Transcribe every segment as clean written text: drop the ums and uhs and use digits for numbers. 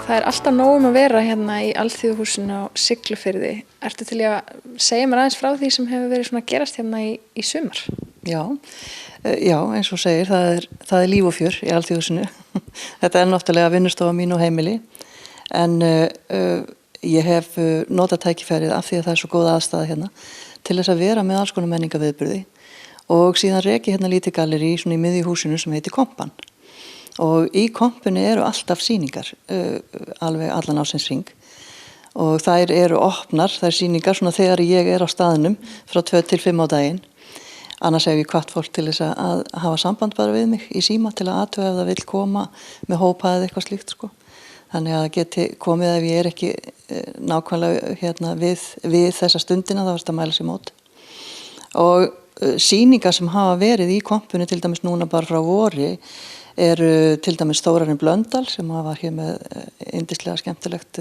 Það alltaf nóg að vera hérna í Alþýðuhúsinu á Siglufirði. Ertu til að segja mér aðeins frá því sem hefur verið svona að gerast hérna í sumar? Já, eins og segir, það er líf og fjör í Alþýðuhúsinu. Þetta náttúrulega vinnustofa mín og heimili, en ég hef notað tækifærið af því að það svo góð aðstaða hérna til þess að vera með alls konar menningarviðburði og síðan reki hérna lítið gallerí svona í miðju húsinu sem heitir Kompan. Og í kompunni eru alltaf sýningar, alveg allan ásins hring og þær eru opnar, þær sýningar svona þegar ég á staðnum frá 2 til 5 á daginn. Annars hef ég hvatt fólk til þess að hafa samband bara við mig í síma til að athuga ef það vill koma með hópa eða eitthvað slíkt sko. Þannig að það geti komið ef ég ekki nákvæmlega hérna við þessa stundina, þá að mæla sér mót. Og sýningar sem hafa verið í kompunni til dæmis núna bara frá vori eru til dæmis Þórarinn Blöndal sem var hér með yndislega skemmtilegt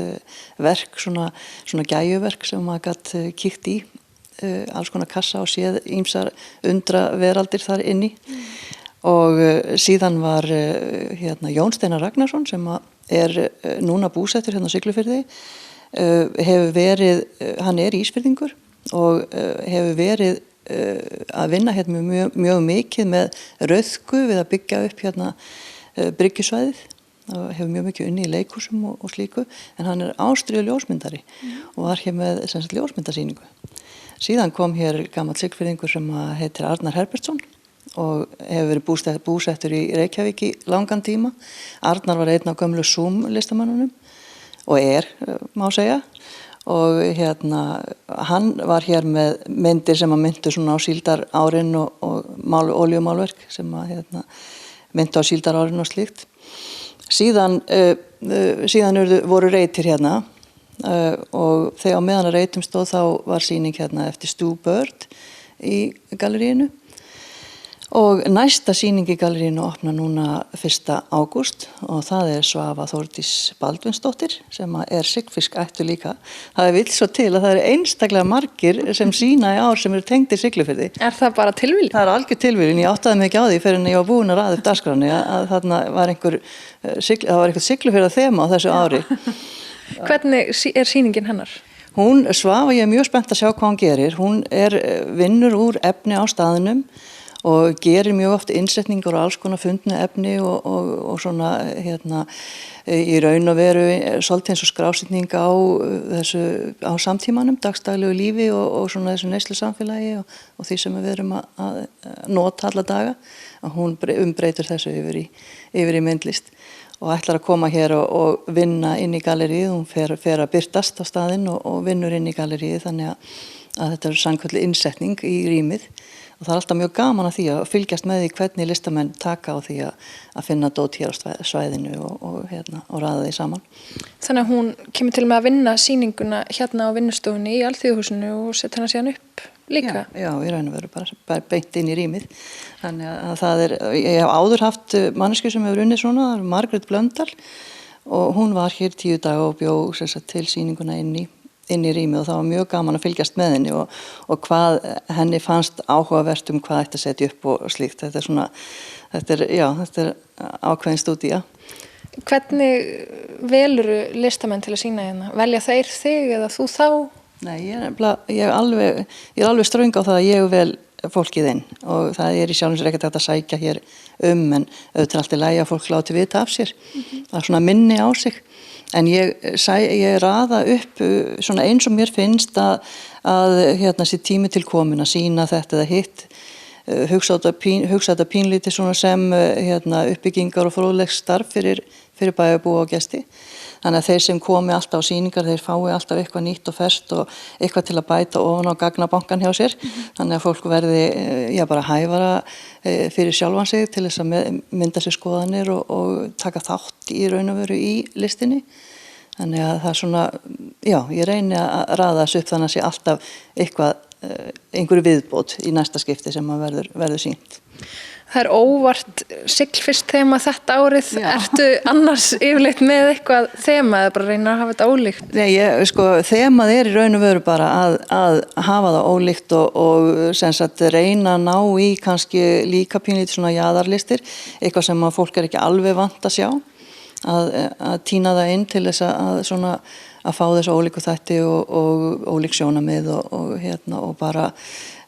verk, svona gæjuverk sem maður gat kíkt í, alls konar kassa og séð ýmsar undra veraldir þar inni. Og síðan var hérna Jón Steinar Ragnarsson sem núna búsettur hérna á Siglufirði, hann Ísfirðingur og hefur verið að vinna hérna mjög mikið með rauðku við að byggja upp hérna bryggjusvæðið og hefur mjög mikið unni í leikhúsum og slíku, en hann ástríður ljósmyndari og var hér með ljósmyndasýningu. Síðan kom hér gamall Siglfirðingur sem heitir Arnar Herbertsson og hefur verið búsettur í Reykjavík í langan tíma. Arnar var einn af gömlu Zoom listamannunum og má segja. Og hérna, hann var hér með myndir sem myndu svona á síldarárin og oljumálverk sem myndu á síldarárin og slíkt. Síðan voru reytir hérna og þegar meðan að reytum stóð þá var sýning hérna eftir Stu Bird í galleríinu. Og næsta sýning í galleríinu opna núna 1. ágúst og það Svava Þórdís Baldvinsdóttir sem Sigfisk ættu líka. Það vill svo til að það eru einstaklega margir sem sýna í ár sem eru tengdir Siglufirði. Það bara tilviljun? Það algjör tilviljun. Ég áttaði mig ekki á því fyrir en ég var búin að raða upp dagskráni að þarna var einhver Siglufirða þema á þessu ári. Hvernig sýningin hennar? Hún Svava, ég mjög spennt að sjá hvað hún gerir. Hún vinnur úr efni á staðinum og gerir mjög oft innsetningar og alls konar fundnu efni og svona hérna í raun og veru svolítið eins og skrásetning á samtímanum, dagstaglegu lífi og svona þessu neyslu samfélagi og því sem við erum að nota alla daga. Og hún umbreytir þessu yfir í myndlist og ætlar að koma hér og vinna inn í galleríið. Hún fer að birtast á staðinn og vinnur inn í galleríið þannig að þetta sannkölluð innsetning í rýmið. Og það alltaf mjög gaman að því að fylgjast með því hvernig listamenn taka á því að finna dót hér á svæðinu og raða því saman. Þannig að hún kemur til með að vinna sýninguna hérna á vinnustofunni í Alþýðuhúsinu og setja hana síðan upp líka? Já, í raun og veru bara beint inn í rýmið. Þannig að ég hef áður haft manneskju sem hefur unnið svona, það Margrét Blöndal og hún var hér 10 daga og bjó til sýninguna inn í rými og það var mjög gaman að fylgjast með henni og hvað henni fannst áhugavert hvað ætti að setja upp og slíkt. Þetta er ákveðin stúdía. Hvernig velurðu listamenn til að sýna hérna? Velja þeir þig eða þú þá? Nei, ég er alveg ströng á það að ég vel fólkið inn og það í sjálfum sér ekkert hægt að sækja hér en auðvitað allt í lagi að fólk láti vita af sér. Það er svona minni á sig. En ég raða upp svona eins og mér finnst að hérna sé tími til komin að sýna þetta eða hitt, hugsa þetta pínlítið svona sem uppbyggingar og fróðlegs starf fyrir bæjarbúa og gesti. Þannig að þeir sem komi alltaf á sýningar, þeir fái alltaf eitthvað nýtt og ferskt og eitthvað til að bæta ofan á gagnabankan hjá sér. Þannig að fólk verði bara hæfara fyrir sjálfan sig til þess að mynda sér skoðanir og taka þátt í raun og veru í listinni. Þannig að það svona, ég reyni að raða þessu upp þannig að sé alltaf einhverju viðbót í næsta skipti sem verður sýnt. Það óvart siglfyrst þema þetta árið. Já. Ertu annars yfirleitt með eitthvað þema eða bara reyna að hafa þetta ólíkt? Nei, þemað í raun og veru bara að hafa það ólíkt og sem sagt reyna að ná í kannski líka pínlítið svona jaðarlistir, eitthvað sem að fólk ekki alveg vant að sjá. að tína það inn til þess að svona að fá þessu ólíku þætti og ólík sjónarmið og bara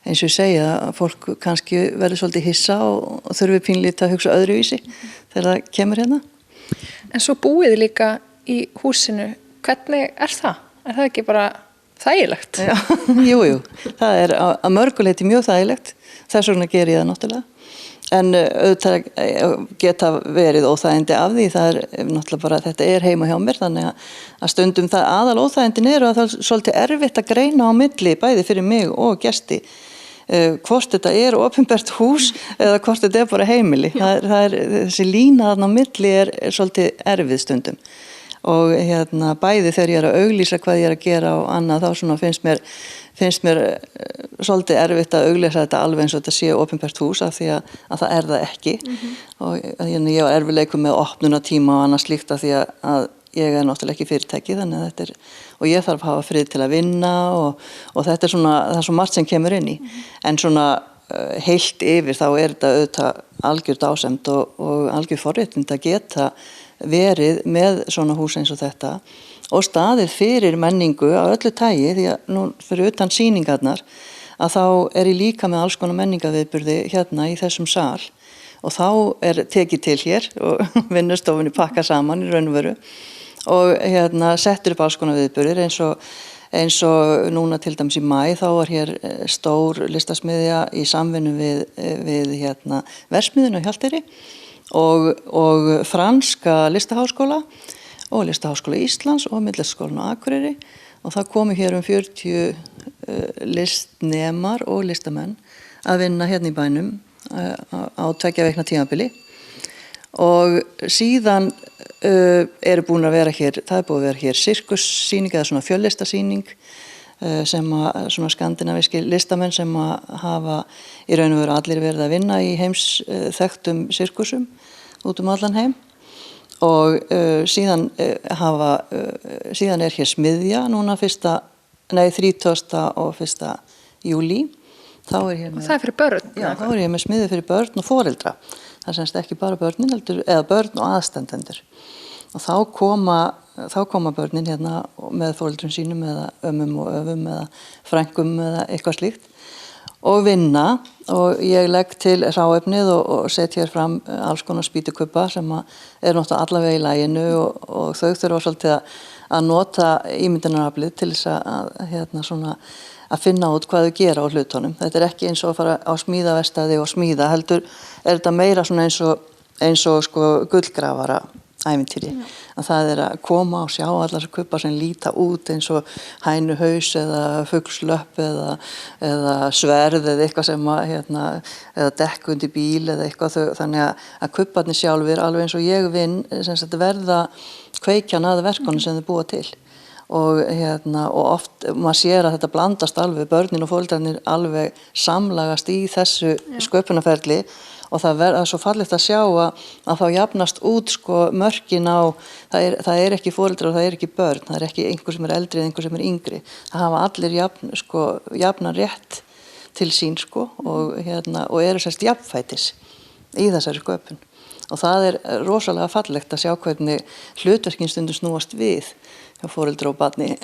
eins og ég segja að fólk kannski verður svolítið hissa og þurfi pínlítið að hugsa öðruvísi þegar það kemur hérna. En svo búið líka í húsinu, hvernig það? Er það ekki bara þægilegt? Já, jú, það að mörguleyti mjög þægilegt, þess vegna ger ég það náttúrulega. En auðvitað geta verið óþægindi af því, það náttúrulega bara, þetta heima hjá mér, þannig að stundum það aðal óþægindin að það er svolítið erfitt að greina á milli, bæði fyrir mig og gesti, hvort þetta opinbert hús eða hvort þetta bara heimili. Þessi lína þarna á milli svolítið erfið stundum. Og bæði þegar ég að auglýsa hvað ég að gera og annað, þá svona finnst mér svolítið erfitt að auglýsa þetta alveg eins og þetta sé opinbert hús af því að það það ekki. Og ég var erfiðleikum með opnunartíma og annað slíkt af því að ég náttúrulega ekki fyrirtæki, þannig að þetta og ég þarf að hafa frið til að vinna og þetta svona, það svo margt sem kemur inn í. En svona heilt yfir þá þetta auðvitað algjör dásemd og algjör forréttind að geta verið með svona hús eins og þetta og staðið fyrir menningu á öllu tagi, því að nú fyrir utan sýningarnar að þá ég líka með alls konar menningaviðburði hérna í þessum sal og þá tekið til hér og vinnustofunni pakka saman í raun og veru og settur upp alls konar viðburðir eins og núna til dæmis í maí þá var hér stór listasmiðja í samvinnu við Verksmiðjuna á Hjalteyri og franska listaháskóla og listaháskóla Íslands og Myndlistaskólann á Akureyri og það komu hér 40 listnemar og listamenn að vinna hérna í bænum á 2 vikna tímabili og síðan búin að vera hér, það búið að vera hér sirkussýning eða svona fjöllistasýning sem svona skandinavíski listamenn sem hafa í raun og veru allir verið að vinna í heims þekktum sirkusum út allan heim og síðan hér smiðja núna 30. og 1. júlí þá hér með, og það fyrir börn? Já, þá ég með smiðju fyrir börn og foreldra, það semst ekki bara börnin heldur, eða börn og aðstandendur og þá koma börnin hérna með foreldrum sínum eða ömmum og öfum eða frængum eða eitthvað slíkt og vinna og ég legg til hráefnið og set hér fram alls konar spýtukubba sem náttúrulega allavega í laginu og þau þurfa svolítið að nota ímyndunaraflið til þess að finna út hvað þau gera á hlutunum. Þetta ekki eins og að fara á smíðaverkstæði og smíða, heldur þetta meira svona eins og sko gullgrafara ævintýri. Að það að koma og sjá allar þessar kubbar sem líta út eins og hænuhaus eða fuglslöpp eða sverð eða eitthvað sem eða dekk undir bíl eða eitthvað, þannig að kubbarnir sjálfir alveg eins og ég vinn sem sagt verða kveikjan að verkunum sem þau búa til og oft maður sér að þetta blandast alveg, börnin og foreldrarnir alveg samlagast í þessu sköpunarferli og það svo fallegt að sjá að þá jafnast út sko mörkin á, það ekki foreldrar og það ekki börn, það ekki einhver sem eldri eða einhver sem yngri, það hafa allir jafnan rétt til sín sko og sérst jafnfætis í þessari sköpun og það rosalega fallegt að sjá hvernig hlutverkin stundum snúast við hjá foreldra og barni,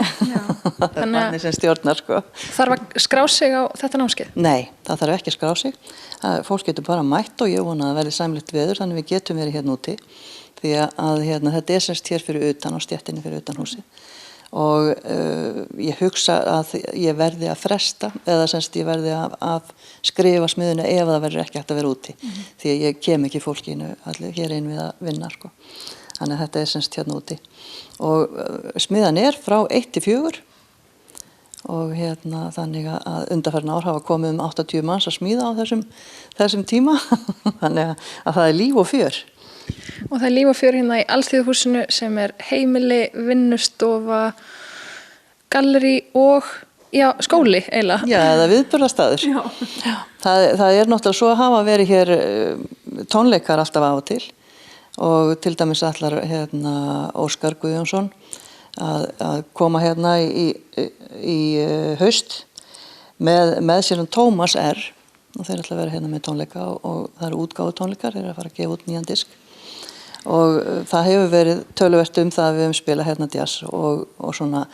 barni sem stjórnar sko. Þarf að skrá sig á þetta námskeið? Nei, það þarf ekki að skrá sig. Fólk getur bara mætt og ég vona að það verði sæmilegt veður, þannig við getum verið hérna úti því að þetta semst hér fyrir utan og stéttinni fyrir utan húsið og ég hugsa að ég verði að fresta eða semst ég verði að skrifa smiðuna ef það verður ekki hægt að vera úti því að ég kem ekki fólkinu allir hér inn við að vinna sko. Þannig að þetta semst hérna úti og smiðan frá 1 til 4 og þannig að undanfarin ár hafa komið 80 manns að smíða á þessum tíma þannig að það líf og fjör. Og það líf og fjör hérna í Alþýðuhúsinu sem heimili, vinnustofa, gallerí og skóli eiginlega. Já, eða viðburðastaður. Já. Það náttúrulega svo að hafa verið hér tónleikar alltaf af og til og til dæmis ætlar Óskar Guðjónsson að koma hérna í haust með sér Tómas R og þeir ætla að vera hérna með tónleika og það eru útgáfu tónleikar, þeir að fara að gefa út nýjan disk og það hefur verið töluvert það að við höfum spilað hérna jazz og svona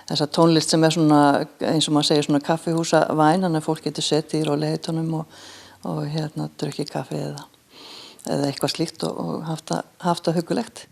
þessa tónlist sem svona, eins og maður segir, svona kaffihúsavæn, þannig að fólk getur setið í rólegheitunum og drukkið kaffi eða eitthvað slíkt og haft það huggulegt.